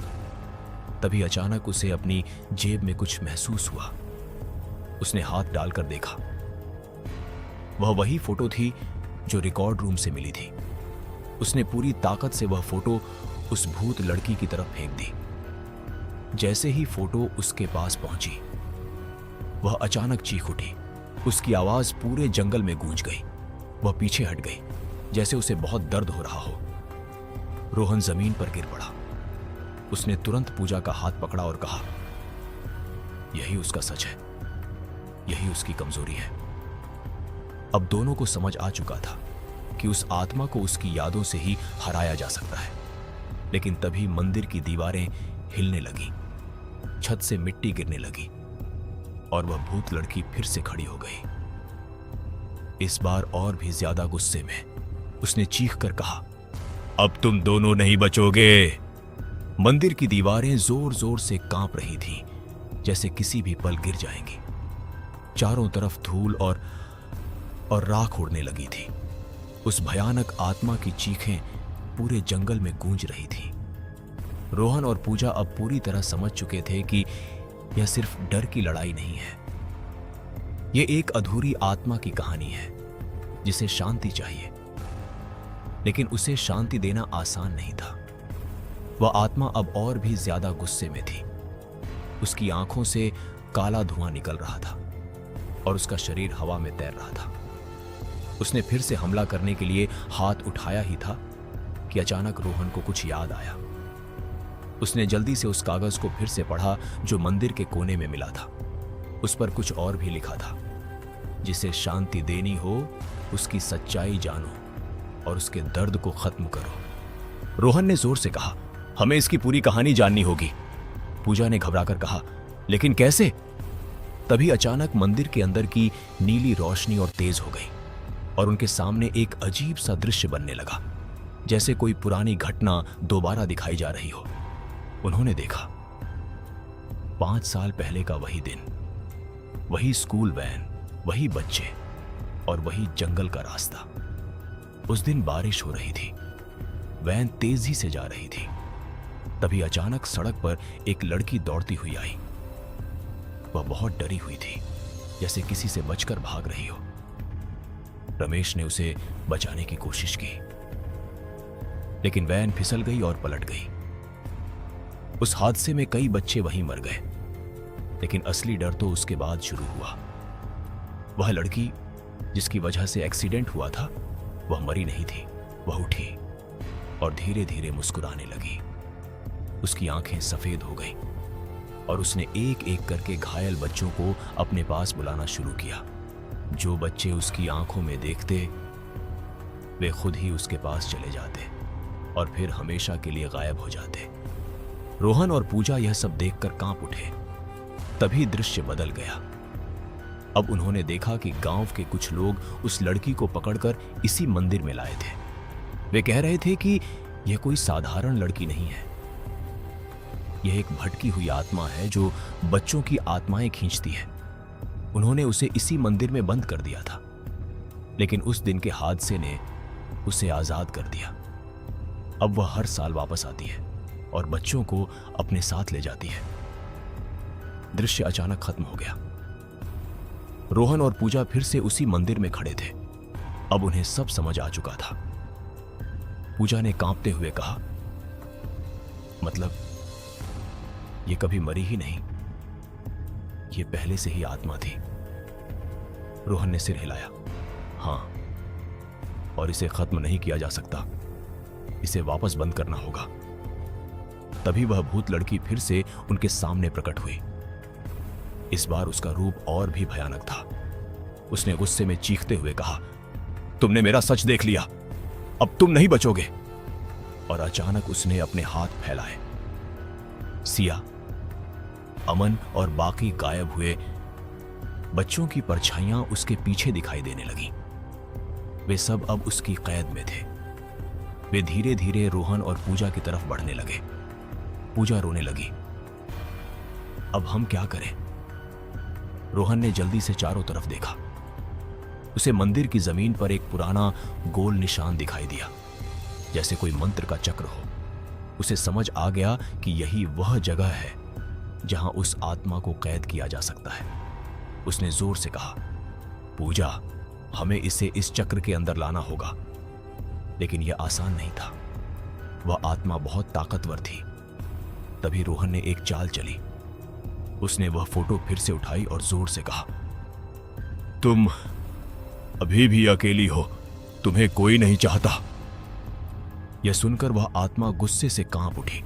तभी अचानक उसे अपनी जेब में कुछ महसूस हुआ। उसने हाथ डालकर देखा। वह वही फोटो थी जो रिकॉर्ड रूम से मिली थी। उसने पूरी ताकत से वह फोटो उस भूत लड़की की तरफ फेंक दी। जैसे ही फोटो उसके पास पहुंची, वह अचानक चीख उठी। उसकी आवाज पूरे जंगल में गूंज गई। वह पीछे हट गई, जैसे उसे बहुत दर्द हो रहा हो। रोहन जमीन पर गिर पड़ा। उसने तुरंत पूजा का हाथ पकड़ा और कहा, यही उसका सच है, यही उसकी कमजोरी है। अब दोनों को समझ आ चुका था कि उस आत्मा को उसकी यादों से ही हराया जा सकता है। लेकिन तभी मंदिर की दीवारें हिलने लगी, छत से मिट्टी गिरने लगी और वह भूत लड़की फिर से खड़ी हो गई। इस बार और भी ज्यादा गुस्से में उसने चीख कर कहा, अब तुम दोनों नहीं बचोगे। मंदिर की दीवारें जोर जोर से कांप रही थीं, जैसे किसी भी पल गिर जाएंगी। चारों तरफ धूल और राख उड़ने लगी थी। उस भयानक आत्मा की चीखें पूरे जंगल में गूंज रही थीं। रोहन और पूजा अब पूरी तरह समझ चुके थे कि यह सिर्फ डर की लड़ाई नहीं है, यह एक अधूरी आत्मा की कहानी है जिसे शांति चाहिए। लेकिन उसे शांति देना आसान नहीं था। वह आत्मा अब और भी ज्यादा गुस्से में थी। उसकी आंखों से काला धुआं निकल रहा था और उसका शरीर हवा में तैर रहा था। उसने फिर से हमला करने के लिए हाथ उठाया ही था कि अचानक रोहन को कुछ याद आया। उसने जल्दी से उस कागज को फिर से पढ़ा जो मंदिर के कोने में मिला था। उस पर कुछ और भी लिखा था, जिसे शांति देनी हो उसकी सच्चाई जानो और उसके दर्द को खत्म करो। रोहन ने जोर से कहा, हमें इसकी पूरी कहानी जाननी होगी। पूजा ने घबराकर कहा, लेकिन कैसे? तभी अचानक मंदिर के अंदर की नीली रोशनी और तेज हो गई और उनके सामने एक अजीब सा दृश्य बनने लगा, जैसे कोई पुरानी घटना दोबारा दिखाई जा रही हो। उन्होंने देखा 5 साल पहले का वही दिन, वही स्कूल वैन, वही बच्चे और वही जंगल का रास्ता। उस दिन बारिश हो रही थी, वैन तेजी से जा रही थी। तभी अचानक सड़क पर एक लड़की दौड़ती हुई आई। वह बहुत डरी हुई थी, जैसे किसी से बचकर भाग रही हो। रमेश ने उसे बचाने की कोशिश की, लेकिन वैन फिसल गई और पलट गई। उस हादसे में कई बच्चे वहीं मर गए, लेकिन असली डर तो उसके बाद शुरू हुआ। वह लड़की जिसकी वजह से एक्सीडेंट हुआ था, वह मरी नहीं थी। वह उठी और धीरे धीरे मुस्कुराने लगी। उसकी आंखें सफेद हो गईं और उसने एक एक करके घायल बच्चों को अपने पास बुलाना शुरू किया। जो बच्चे उसकी आंखों में देखते, वे खुद ही उसके पास चले जाते और फिर हमेशा के लिए गायब हो जाते। रोहन और पूजा यह सब देखकर कांप उठे। तभी दृश्य बदल गया। अब उन्होंने देखा कि गांव के कुछ लोग उस लड़की को पकड़कर इसी मंदिर में लाए थे। वे कह रहे थे कि यह कोई साधारण लड़की नहीं है, यह एक भटकी हुई आत्मा है जो बच्चों की आत्माएं खींचती है। उन्होंने उसे इसी मंदिर में बंद कर दिया था, लेकिन उस दिन के हादसे ने उसे आजाद कर दिया। अब वह हर साल वापस आती है और बच्चों को अपने साथ ले जाती है। दृश्य अचानक खत्म हो गया। रोहन और पूजा फिर से उसी मंदिर में खड़े थे। अब उन्हें सब समझ आ चुका था। पूजा ने कांपते हुए कहा, मतलब ये कभी मरी ही नहीं, ये पहले से ही आत्मा थी। रोहन ने सिर हिलाया। हां, और इसे खत्म नहीं किया जा सकता, इसे वापस बंद करना होगा। तभी वह भूत लड़की फिर से उनके सामने प्रकट हुई। इस बार उसका रूप और भी भयानक था। उसने गुस्से में चीखते हुए कहा, तुमने मेरा सच देख लिया, अब तुम नहीं बचोगे। और अचानक उसने अपने हाथ फैलाए। सिया, अमन और बाकी गायब हुए बच्चों की परछाइयां उसके पीछे दिखाई देने लगी। वे सब अब उसकी कैद में थे। वे धीरे धीरे रोहन और पूजा की तरफ बढ़ने लगे। पूजा रोने लगी। अब हम क्या करें? रोहन ने जल्दी से चारों तरफ देखा। उसे मंदिर की जमीन पर एक पुराना गोल निशान दिखाई दिया, जैसे कोई मंत्र का चक्र हो। उसे समझ आ गया कि यही वह जगह है जहां उस आत्मा को कैद किया जा सकता है। उसने जोर से कहा, पूजा, हमें इसे इस चक्र के अंदर लाना होगा। लेकिन यह आसान नहीं था। वह आत्मा बहुत ताकतवर थी। तभी रोहन ने एक चाल चली। उसने वह फोटो फिर से उठाई और जोर से कहा, तुम अभी भी अकेली हो, तुम्हें कोई नहीं चाहता। यह सुनकर वह आत्मा गुस्से से कांप उठी।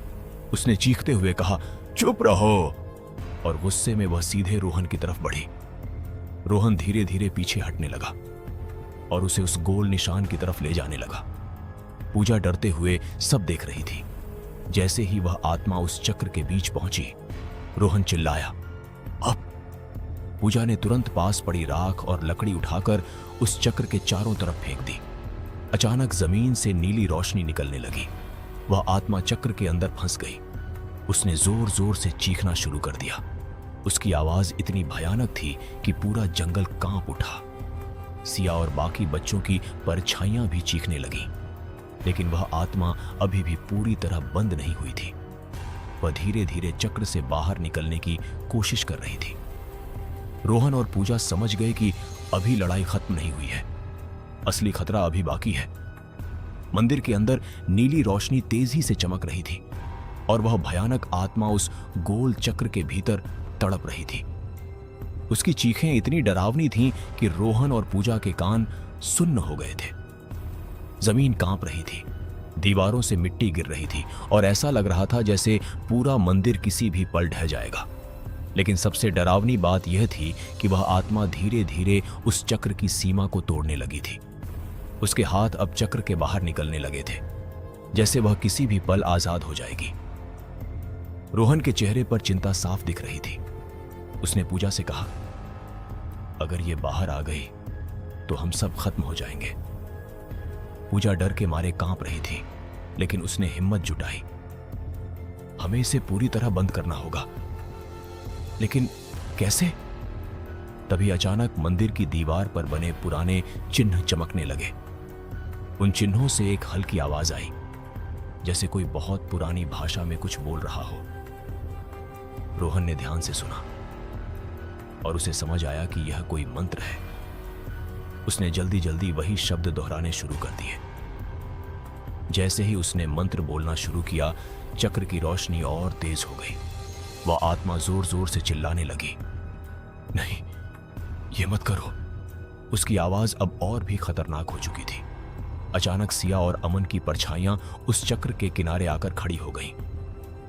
उसने चीखते हुए कहा, चुप रहो। और गुस्से में वह सीधे रोहन की तरफ बढ़ी। रोहन धीरे धीरे पीछे हटने लगा और उसे उस गोल निशान की तरफ ले जाने लगा। पूजा डरते हुए सब देख रही थी। जैसे ही वह आत्मा उस चक्र के बीच पहुंची, रोहन चिल्लाया, अब। पूजा ने तुरंत पास पड़ी राख और लकड़ी उठाकर उस चक्र के चारों तरफ फेंक दी। अचानक जमीन से नीली रोशनी निकलने लगी। वह आत्मा चक्र के अंदर फंस गई। उसने जोर जोर से चीखना शुरू कर दिया। उसकी आवाज इतनी भयानक थी कि पूरा जंगल कांप उठा। सिया और बाकी बच्चों की परछाइयां भी चीखने लगी। लेकिन वह आत्मा अभी भी पूरी तरह बंद नहीं हुई थी। वह धीरे धीरे चक्र से बाहर निकलने की कोशिश कर रही थी। रोहन और पूजा समझ गए कि अभी लड़ाई खत्म नहीं हुई है, असली खतरा अभी बाकी है। मंदिर के अंदर नीली रोशनी तेजी से चमक रही थी और वह भयानक आत्मा उस गोल चक्र के भीतर तड़प रही थी। उसकी चीखें इतनी डरावनी थीं कि रोहन और पूजा के कान सुन्न हो गए थे। जमीन कांप रही थी, दीवारों से मिट्टी गिर रही थी और ऐसा लग रहा था जैसे पूरा मंदिर किसी भी पल ढह जाएगा। लेकिन सबसे डरावनी बात यह थी कि वह आत्मा धीरे धीरे उस चक्र की सीमा को तोड़ने लगी थी। उसके हाथ अब चक्र के बाहर निकलने लगे थे, जैसे वह किसी भी पल आजाद हो जाएगी। रोहन के चेहरे पर चिंता साफ दिख रही थी। उसने पूजा से कहा, अगर ये बाहर आ गई तो हम सब खत्म हो जाएंगे। पूजा डर के मारे कांप रही थी, लेकिन उसने हिम्मत जुटाई। हमें इसे पूरी तरह बंद करना होगा, लेकिन कैसे? तभी अचानक मंदिर की दीवार पर बने पुराने चिन्ह चमकने लगे। उन चिन्हों से एक हल्की आवाज आई, जैसे कोई बहुत पुरानी भाषा में कुछ बोल रहा हो। रोहन ने ध्यान से सुना और उसे समझ आया कि यह कोई मंत्र है। उसने जल्दी जल्दी वही शब्द दोहराने शुरू कर दिए। जैसे ही उसने मंत्र बोलना शुरू किया, चक्र की रोशनी और तेज हो गई। वह आत्मा जोर जोर से चिल्लाने लगी, नहीं, ये मत करो। उसकी आवाज अब और भी खतरनाक हो चुकी थी। अचानक सिया और अमन की परछाइयां उस चक्र के किनारे आकर खड़ी हो गईं।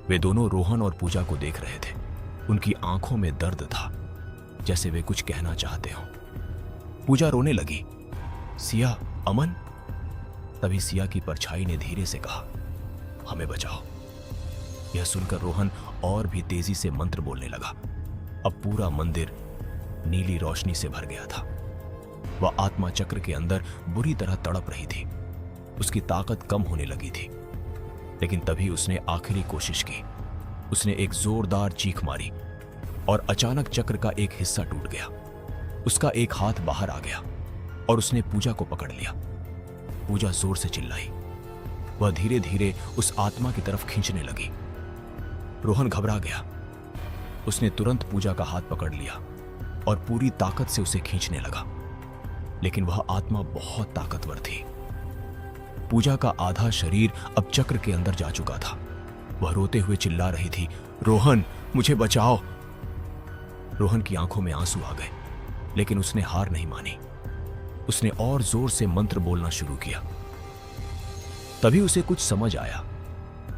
वे दोनों रोहन और पूजा को देख रहे थे। उनकी आंखों में दर्द था, जैसे वे कुछ कहना चाहते हो। पूजा रोने लगी, सिया, अमन। तभी सिया की परछाई ने धीरे से कहा, हमें बचाओ। यह सुनकर रोहन और भी तेजी से मंत्र बोलने लगा। अब पूरा मंदिर नीली रोशनी से भर गया था। वह आत्मा चक्र के अंदर बुरी तरह तड़प रही थी। उसकी ताकत कम होने लगी थी, लेकिन तभी उसने आखिरी कोशिश की। उसने एक जोरदार चीख मारी और अचानक चक्र का एक हिस्सा टूट गया। उसका एक हाथ बाहर आ गया और उसने पूजा को पकड़ लिया। पूजा जोर से चिल्लाई। वह धीरे धीरे उस आत्मा की तरफ खींचने लगी। रोहन घबरा गया। उसने तुरंत पूजा का हाथ पकड़ लिया और पूरी ताकत से उसे खींचने लगा, लेकिन वह आत्मा बहुत ताकतवर थी। पूजा का आधा शरीर अब चक्र के अंदर जा चुका था। वह रोते हुए चिल्ला रही थी, रोहन मुझे बचाओ। रोहन की आंखों में आंसू आ गए, लेकिन उसने हार नहीं मानी। उसने और जोर से मंत्र बोलना शुरू किया। तभी उसे कुछ समझ आया।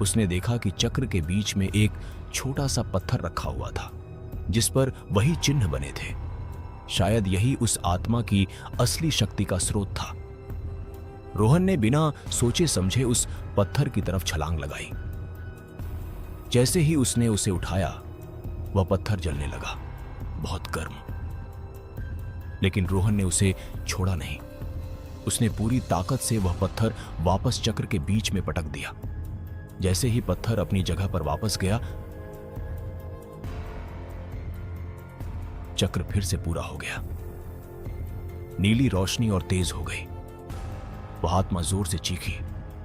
उसने देखा कि चक्र के बीच में एक छोटा सा पत्थर रखा हुआ था, जिस पर वही चिन्ह बने थे। शायद यही उस आत्मा की असली शक्ति का स्रोत था। रोहन ने बिना सोचे समझे उस पत्थर की तरफ छलांग लगाई। जैसे ही उसने उसे उठाया, वह पत्थर जलने लगा, बहुत गर्म। लेकिन रोहन ने उसे छोड़ा नहीं। उसने पूरी ताकत से वह पत्थर वापस चक्र के बीच में पटक दिया। जैसे ही पत्थर अपनी जगह पर वापस गया, चक्र फिर से पूरा हो गया। नीली रोशनी और तेज हो गई। वह आत्मा जोर से चीखी,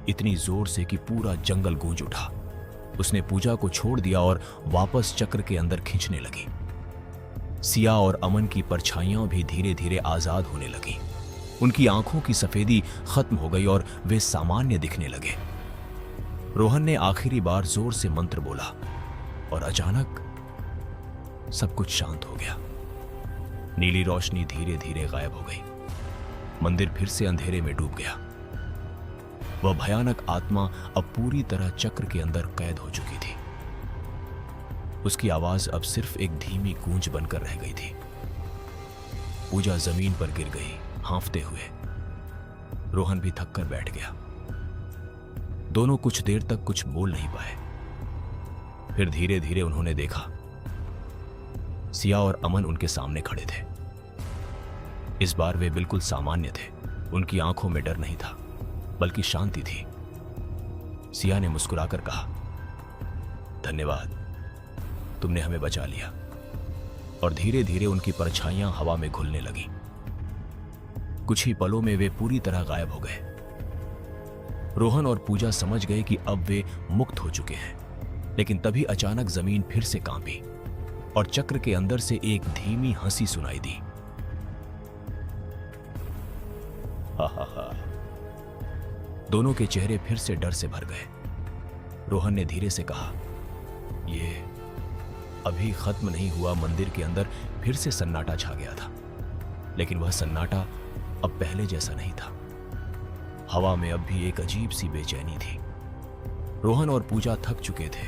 इतनी जोर से कि पूरा जंगल गूंज उठा। उसने पूजा को छोड़ दिया और वापस चक्र के अंदर खींचने लगी। सिया और अमन की परछाइयां भी धीरे धीरे आजाद होने लगी। उनकी आंखों की सफेदी खत्म हो गई और वे सामान्य दिखने लगे। रोहन ने आखिरी बार जोर से मंत्र बोला और अचानक सब कुछ शांत हो गया। नीली रोशनी धीरे धीरे गायब हो गई। मंदिर फिर से अंधेरे में डूब गया। वह भयानक आत्मा अब पूरी तरह चक्र के अंदर कैद हो चुकी थी। उसकी आवाज अब सिर्फ एक धीमी गूंज बनकर रह गई थी। पूजा जमीन पर गिर गई, हांफते हुए। रोहन भी थक कर बैठ गया। दोनों कुछ देर तक कुछ बोल नहीं पाए। फिर धीरे धीरे उन्होंने देखा, सिया और अमन उनके सामने खड़े थे। इस बार वे बिल्कुल सामान्य थे। उनकी आंखों में डर नहीं था, बल्कि शांति थी। सिया ने मुस्कुराकर कहा, धन्यवाद, तुमने हमें बचा लिया। और धीरे धीरे उनकी परछाइयां हवा में घुलने लगी। कुछ ही पलों में वे पूरी तरह गायब हो गए। रोहन और पूजा समझ गए कि अब वे मुक्त हो चुके हैं। लेकिन तभी अचानक जमीन फिर से कांपी और चक्र के अंदर से एक धीमी हंसी सुनाई दी। हा हा हा। दोनों के चेहरे फिर से डर से भर गए। रोहन ने धीरे से कहा, ये अभी खत्म नहीं हुआ। मंदिर के अंदर फिर से सन्नाटा छा गया था, लेकिन वह सन्नाटा अब पहले जैसा नहीं था। हवा में अब भी एक अजीब सी बेचैनी थी। रोहन और पूजा थक चुके थे,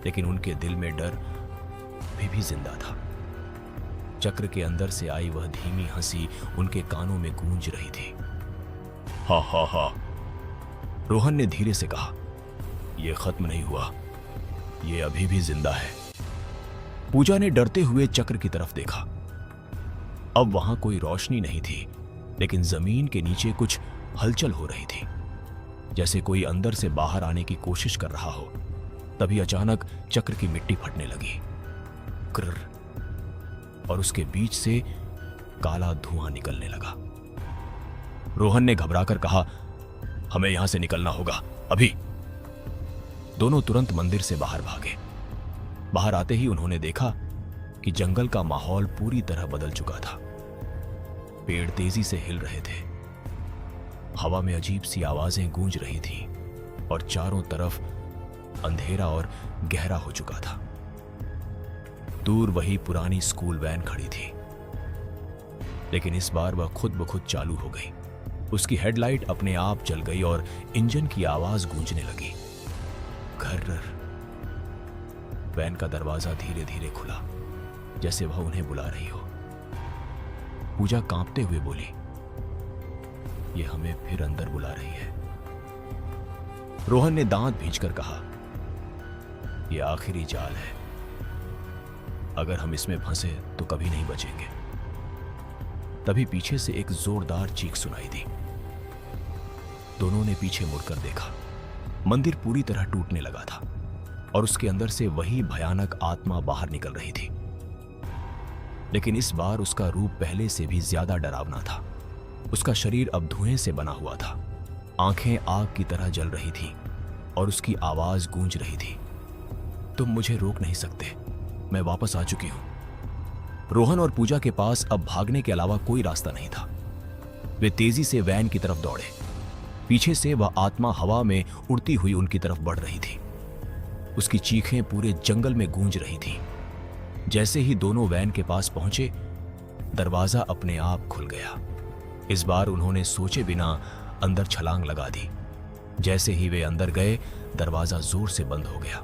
लेकिन उनके दिल में डर भी जिंदा था। चक्र के अंदर से आई वह धीमी हंसी उनके कानों में गूंज रही थी। हा हा हा। रोहन ने धीरे से कहा, यह खत्म नहीं हुआ, ये अभी भी जिंदा है। पूजा ने डरते हुए चक्र की तरफ देखा। अब वहां कोई रोशनी नहीं थी, लेकिन जमीन के नीचे कुछ हलचल हो रही थी, जैसे कोई अंदर से बाहर आने की कोशिश कर रहा हो। तभी अचानक चक्र की मिट्टी फटने लगी, कृर, और उसके बीच से काला धुआं निकलने लगा। रोहन ने घबराकर कहा, हमें यहां से निकलना होगा अभी। दोनों तुरंत मंदिर से बाहर भागे। बाहर आते ही उन्होंने देखा कि जंगल का माहौल पूरी तरह बदल चुका था। पेड़ तेजी से हिल रहे थे, हवा में अजीब सी आवाजें गूंज रही थीं और चारों तरफ अंधेरा और गहरा हो चुका था। दूर वही पुरानी स्कूल वैन खड़ी थी, लेकिन इस बार वह खुद ब खुद चालू हो गई। उसकी हेडलाइट अपने आप जल गई और इंजन की आवाज गूंजने लगी। घर्र। वैन का दरवाजा धीरे धीरे खुला, जैसे वह उन्हें बुला रही हो। पूजा कांपते हुए बोली, ये हमें फिर अंदर बुला रही है। रोहन ने दांत भींचकर कहा, यह आखिरी जाल है, अगर हम इसमें फंसे तो कभी नहीं बचेंगे। तभी पीछे से एक जोरदार चीख सुनाई दी। दोनों ने पीछे मुड़कर देखा। मंदिर पूरी तरह टूटने लगा था और उसके अंदर से वही भयानक आत्मा बाहर निकल रही थी। लेकिन इस बार उसका रूप पहले से भी ज्यादा डरावना था। उसका शरीर अब धुएं से बना हुआ था, आंखें आग की तरह जल रही थीं। और उसकी आवाज गूंज रही थी, तुम मुझे रोक नहीं सकते, मैं वापस आ चुकी हूं। रोहन और पूजा के पास अब भागने के अलावा कोई रास्ता नहीं था। वे तेजी से वैन की तरफ दौड़े। पीछे से वह आत्मा हवा में उड़ती हुई उनकी तरफ बढ़ रही थी। उसकी चीखें पूरे जंगल में गूंज रही थीं। जैसे ही दोनों वैन के पास पहुंचे, दरवाजा अपने आप खुल गया। इस बार उन्होंने सोचे बिना अंदर छलांग लगा दी। जैसे ही वे अंदर गए, दरवाजा जोर से बंद हो गया।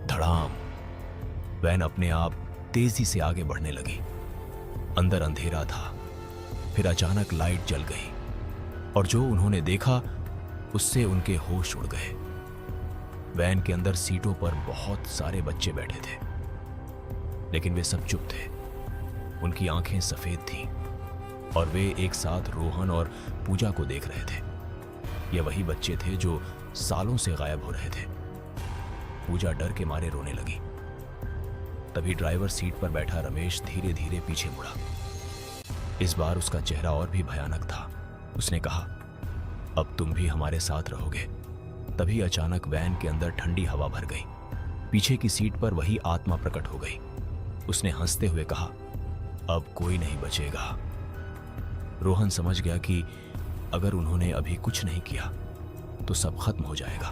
धड़ाम। वैन अपने आप तेजी से आगे बढ़ने लगी। अंदर अंधेरा था। फिर अचानक लाइट जल गई और जो उन्होंने देखा उससे उनके होश उड़ गए। वैन के अंदर सीटों पर बहुत सारे बच्चे बैठे थे, लेकिन वे सब चुप थे। उनकी आंखें सफेद थीं और वे एक साथ रोहन और पूजा को देख रहे थे। ये वही बच्चे थे जो सालों से गायब हो रहे थे। पूजा डर के मारे रोने लगी। तभी ड्राइवर सीट पर बैठा रमेश धीरे धीरे पीछे मुड़ा। इस बार उसका चेहरा और भी भयानक था। उसने कहा, अब तुम भी हमारे साथ रहोगे। तभी अचानक वैन के अंदर ठंडी हवा भर गई। पीछे की सीट पर वही आत्मा प्रकट हो गई। उसने हंसते हुए कहा, अब कोई नहीं बचेगा। रोहन समझ गया कि अगर उन्होंने अभी कुछ नहीं किया तो सब खत्म हो जाएगा।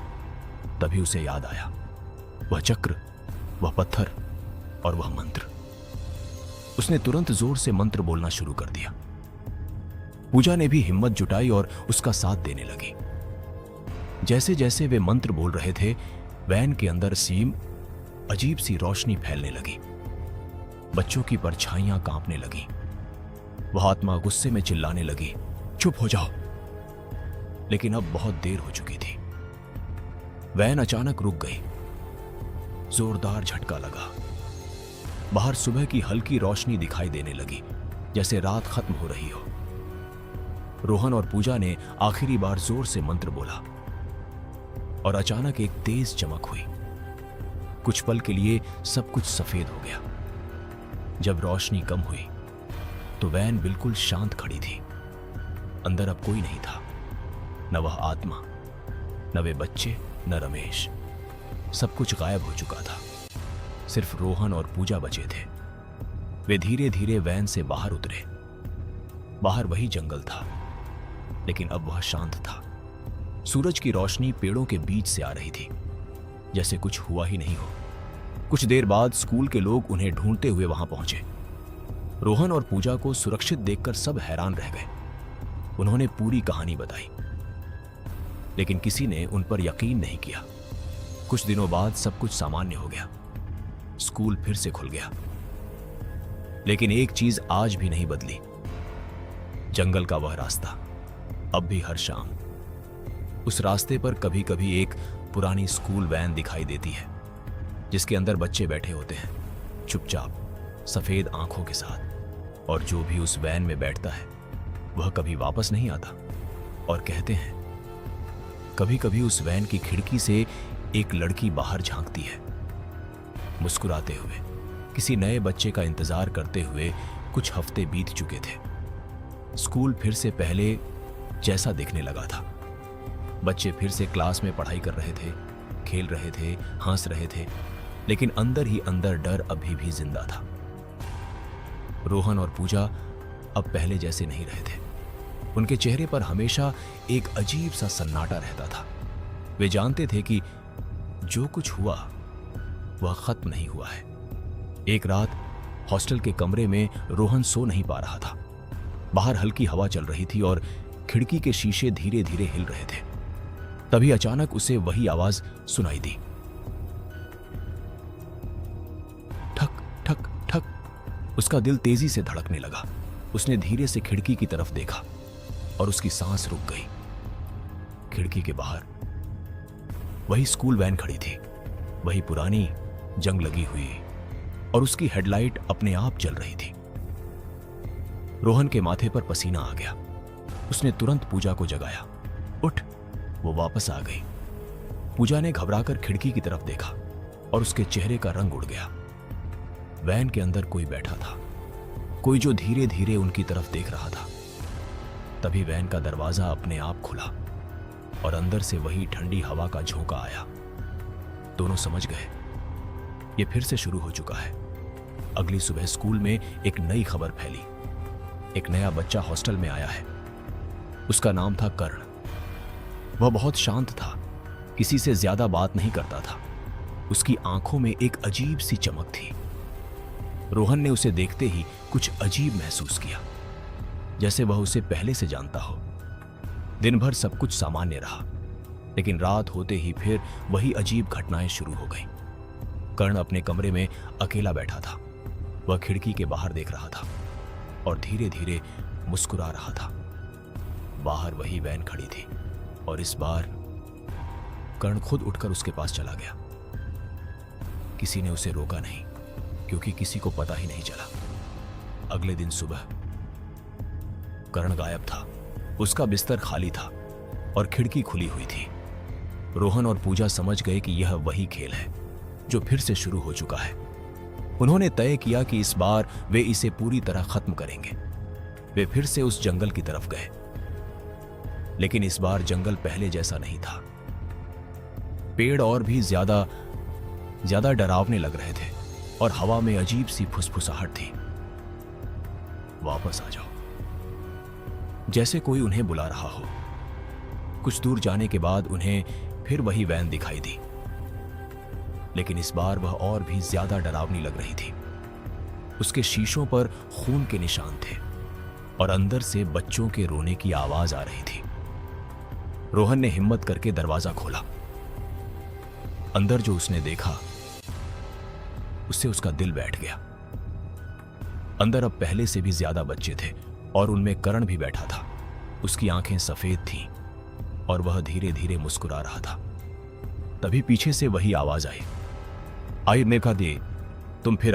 तभी उसे याद आया, वह चक्र, वह पत्थर और वह मंत्र। उसने तुरंत जोर से मंत्र बोलना शुरू कर दिया। पूजा ने भी हिम्मत जुटाई और उसका साथ देने लगी। जैसे जैसे वे मंत्र बोल रहे थे, वैन के अंदर सीम अजीब सी रोशनी फैलने लगी। बच्चों की परछाइयां कांपने लगी। वह आत्मा गुस्से में चिल्लाने लगी, चुप हो जाओ। लेकिन अब बहुत देर हो चुकी थी। वैन अचानक रुक गई। जोरदार झटका लगा। बाहर सुबह की हल्की रोशनी दिखाई देने लगी, जैसे रात खत्म हो रही हो। रोहन और पूजा ने आखिरी बार जोर से मंत्र बोला और अचानक एक तेज चमक हुई। कुछ पल के लिए सब कुछ सफेद हो गया। जब रोशनी कम हुई तो वैन बिल्कुल शांत खड़ी थी। अंदर अब कोई नहीं था, न वह आत्मा, न वे बच्चे, न रमेश। सब कुछ गायब हो चुका था। सिर्फ रोहन और पूजा बचे थे। वे धीरे धीरे वैन से बाहर उतरे। बाहर वही जंगल था, लेकिन अब वह शांत था। सूरज की रोशनी पेड़ों के बीच से आ रही थी, जैसे कुछ हुआ ही नहीं हो। कुछ देर बाद स्कूल के लोग उन्हें ढूंढते हुए वहां पहुंचे। रोहन और पूजा को सुरक्षित देखकर सब हैरान रह गए। उन्होंने पूरी कहानी बताई, लेकिन किसी ने उन पर यकीन नहीं किया। कुछ दिनों बाद सब कुछ सामान्य हो गया। स्कूल फिर से खुल गया, लेकिन एक चीज आज भी नहीं बदली। जंगल का वह रास्ता अब भी हर शाम उस रास्ते पर कभी कभी एक पुरानी स्कूल वैन दिखाई देती है, जिसके अंदर बच्चे बैठे होते हैं, चुपचाप, सफेद आंखों के साथ। और जो भी उस वैन में बैठता है वह कभी वापस नहीं आता। और कहते हैं कभी कभी उस वैन की खिड़की से एक लड़की बाहर झांकती है, मुस्कुराते हुए। किसी नए बच्चे का इंतजार करते हुए कुछ हफ्ते बीत चुके थे। स्कूल फिर से पहले जैसा दिखने लगा था। बच्चे फिर से क्लास में पढ़ाई कर रहे थे, खेल रहे थे, हंस रहे थे, लेकिन अंदर ही अंदर डर अभी भी जिंदा था। रोहन और पूजा अब पहले जैसे नहीं रहे थे। उनके चेहरे पर हमेशा एक अजीब सा सन्नाटा रहता था। वे जानते थे कि जो कुछ हुआ वह खत्म नहीं हुआ है। एक रात हॉस्टल के कमरे में रोहन सो नहीं पा रहा था। बाहर हल्की हवा चल रही थी और खिड़की के शीशे धीरे धीरे हिल रहे थे। तभी अचानक उसे वही आवाज सुनाई दी, ठक ठक ठक। उसका दिल तेजी से धड़कने लगा। उसने धीरे से खिड़की की तरफ देखा और उसकी सांस रुक गई। खिड़की के बाहर वही स्कूल वैन खड़ी थी, वही पुरानी, जंग लगी हुई, और उसकी हेडलाइट अपने आप जल रही थी। रोहन के माथे पर पसीना आ गया। उसने तुरंत पूजा को जगाया। उठ। वो वापस आ गई। पूजा ने घबराकर खिड़की की तरफ देखा और उसके चेहरे का रंग उड़ गया। वैन के अंदर कोई बैठा था, कोई जो धीरे धीरे उनकी तरफ देख रहा था। तभी वैन का दरवाजा अपने आप खुला और अंदर से वही ठंडी हवा का झोंका आया। दोनों समझ गए ये फिर से शुरू हो चुका है। अगली सुबह स्कूल में एक नई खबर फैली। एक नया बच्चा हॉस्टल में आया है। उसका नाम था कर्ण। वह बहुत शांत था, किसी से ज्यादा बात नहीं करता था। उसकी आंखों में एक अजीब सी चमक थी। रोहन ने उसे देखते ही कुछ अजीब महसूस किया, जैसे वह उसे पहले से जानता हो। दिन भर सब कुछ सामान्य रहा, लेकिन रात होते ही फिर वही अजीब घटनाएं शुरू हो गईं। कर्ण अपने कमरे में अकेला बैठा था। वह खिड़की के बाहर देख रहा था और धीरे धीरे मुस्कुरा रहा था। बाहर वही वैन खड़ी थी और इस बार कर्ण खुद उठकर उसके पास चला गया। किसी ने उसे रोका नहीं, क्योंकि किसी को पता ही नहीं चला। अगले दिन सुबह कर्ण गायब था। उसका बिस्तर खाली था और खिड़की खुली हुई थी। रोहन और पूजा समझ गए कि यह वही खेल है जो फिर से शुरू हो चुका है। उन्होंने तय किया कि इस बार वे इसे पूरी तरह खत्म करेंगे। वे फिर से उस जंगल की तरफ गए, लेकिन इस बार जंगल पहले जैसा नहीं था। पेड़ और भी ज्यादा डरावने लग रहे थे और हवा में अजीब सी फुसफुसाहट थी। वापस आ जाओ, जैसे कोई उन्हें बुला रहा हो। कुछ दूर जाने के बाद उन्हें फिर वही वैन दिखाई दी, लेकिन इस बार वह और भी ज्यादा डरावनी लग रही थी। उसके शीशों पर खून के निशान थे और अंदर से बच्चों के रोने की आवाज आ रही थी। रोहन ने हिम्मत करके दरवाजा खोला। अंदर जो उसने देखा, उससे उसका दिल बैठ गया। अंदर अब पहले से भी ज्यादा बच्चे थे और उनमें कर्ण भी बैठा था। उसकी आंखें सफेद थीं और वह धीरे धीरे मुस्कुरा रहा था। तभी पीछे से वही आवाज आई, आई नेका दे, तुम फिर